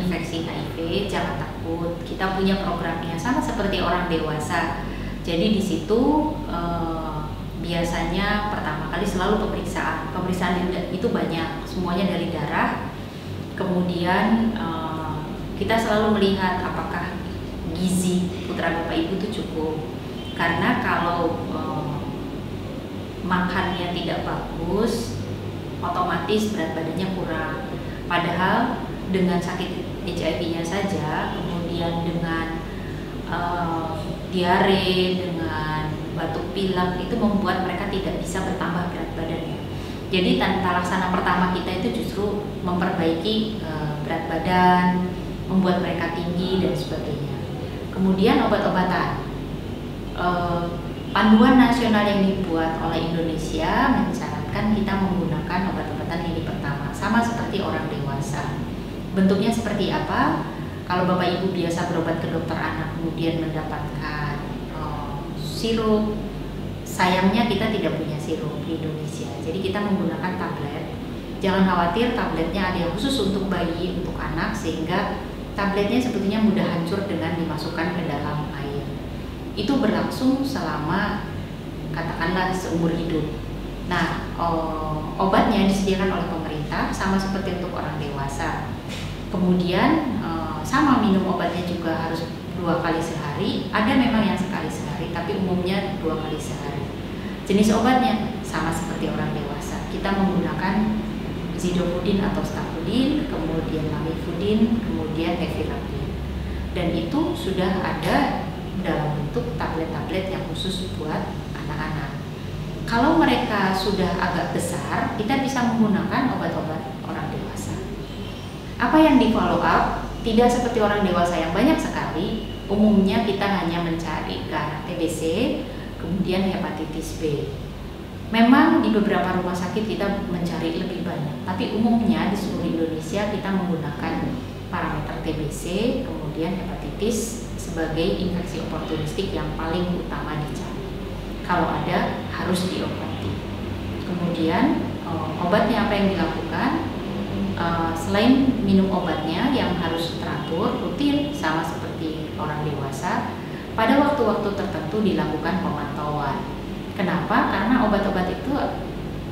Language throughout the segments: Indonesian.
infeksi HIV, jangan takut. Kita punya programnya sama seperti orang dewasa. Jadi di situ biasanya pertama kali selalu pemeriksaan. Pemeriksaan itu banyak, semuanya dari darah. Kemudian kita selalu melihat apakah gizi putra bapak ibu itu cukup. Karena kalau makannya tidak bagus, otomatis berat badannya kurang. Padahal dengan sakit HIV-nya saja, kemudian dengan diare, dengan batuk pilek, itu membuat mereka tidak bisa bertambah berat badannya. Jadi tata laksana pertama kita itu justru memperbaiki berat badan, membuat mereka tinggi dan sebagainya. Kemudian obat-obatan. Panduan nasional yang dibuat oleh Indonesia mensyaratkan kita menggunakan obat-obatan lini pertama, sama seperti orang dewasa. Bentuknya seperti apa? Kalau Bapak Ibu biasa berobat ke dokter anak kemudian mendapatkan sirup, sayangnya kita tidak punya sirup di Indonesia. Jadi kita menggunakan tablet. Jangan khawatir, tabletnya ada yang khusus untuk bayi, untuk anak, sehingga tabletnya sebetulnya mudah hancur dengan dimasukkan ke dalam air. Itu berlangsung selama katakanlah seumur hidup. Nah, obatnya disediakan oleh pemerintah sama seperti untuk orang dewasa. Kemudian sama minum obatnya juga harus 2 kali sehari. Ada memang yang sekali sehari, tapi umumnya 2 kali sehari. Jenis obatnya sama seperti orang dewasa. Kita menggunakan zidofudin atau stafudin, kemudian lamivudin, kemudian evirapin. Dan itu sudah ada dalam bentuk tablet-tablet yang khusus buat anak-anak. Kalau mereka sudah agak besar, kita bisa menggunakan obat-obat orang dewasa. Apa yang di follow up? Tidak seperti orang dewasa yang banyak sekali. Umumnya kita hanya mencari karena TBC, kemudian hepatitis B. Memang di beberapa rumah sakit kita mencari lebih banyak, tapi umumnya di seluruh Indonesia kita menggunakan parameter TBC, kemudian hepatitis sebagai infeksi oportunistik yang paling utama dicari. Kalau ada, harus diobati. Kemudian obatnya apa yang dilakukan? Selain minum obatnya yang harus teratur, rutin sama seperti orang dewasa, pada waktu-waktu tertentu dilakukan pemantauan. Kenapa? Karena obat-obat itu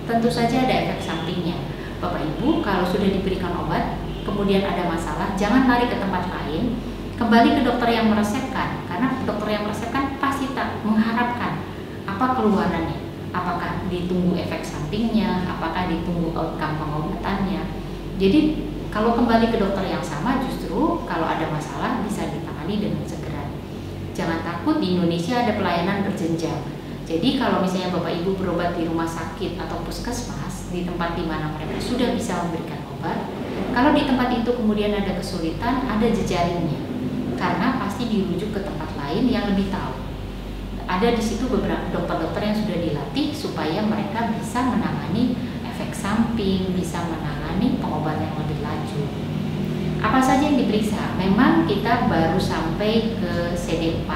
tentu saja ada efek sampingnya. Bapak Ibu kalau sudah diberikan obat, kemudian ada masalah, jangan lari ke tempat lain, kembali ke dokter yang meresepkan. Karena dokter yang meresepkan pasti tak mengharapkan apa keluarannya, apakah ditunggu efek sampingnya, apakah ditunggu outcome pengobatannya. Jadi kalau kembali ke dokter yang sama, justru kalau ada masalah bisa ditangani dengan segera. Jangan takut, di Indonesia ada pelayanan berjenjang. Jadi kalau misalnya Bapak Ibu berobat di rumah sakit atau puskesmas, di tempat di mana mereka sudah bisa memberikan obat, kalau di tempat itu kemudian ada kesulitan, ada jejaringnya, karena pasti dirujuk ke tempat lain yang lebih tahu. Ada di situ beberapa dokter-dokter yang sudah dilatih supaya mereka bisa menangani efek samping, bisa menangani pengobatan yang lebih lanjut. Apa saja yang diperiksa? Memang kita baru sampai ke CD4.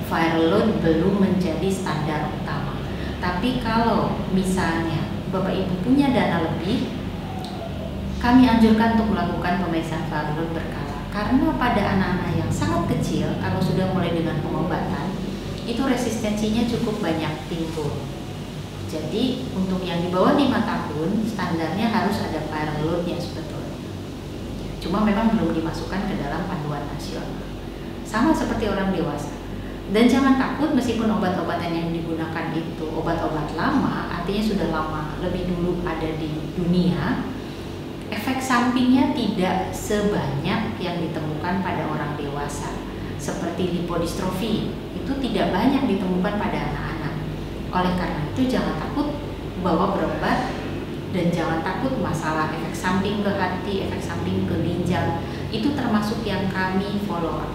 Viral load belum menjadi standar utama. Tapi kalau misalnya Bapak Ibu punya dana lebih, kami anjurkan untuk melakukan pemeriksaan viral load berkala. Karena pada anak-anak yang sangat kecil, kalau sudah mulai dengan pengobatan, itu resistensinya cukup banyak timbul. Jadi untuk yang di bawah 5 tahun, standarnya harus ada viral loadnya sebetulnya. Cuma memang belum dimasukkan ke dalam panduan nasional. Sama seperti orang dewasa. Dan jangan takut, meskipun obat-obatan yang digunakan itu obat-obat lama, artinya sudah lama, lebih dulu ada di dunia, efek sampingnya tidak sebanyak yang ditemukan pada orang dewasa. Seperti lipodistrofi, itu tidak banyak ditemukan pada anak-anak. Oleh karena itu jangan takut bahwa berobat, dan jangan takut masalah efek samping ke hati, efek samping ke ginjal, itu termasuk yang kami follow up.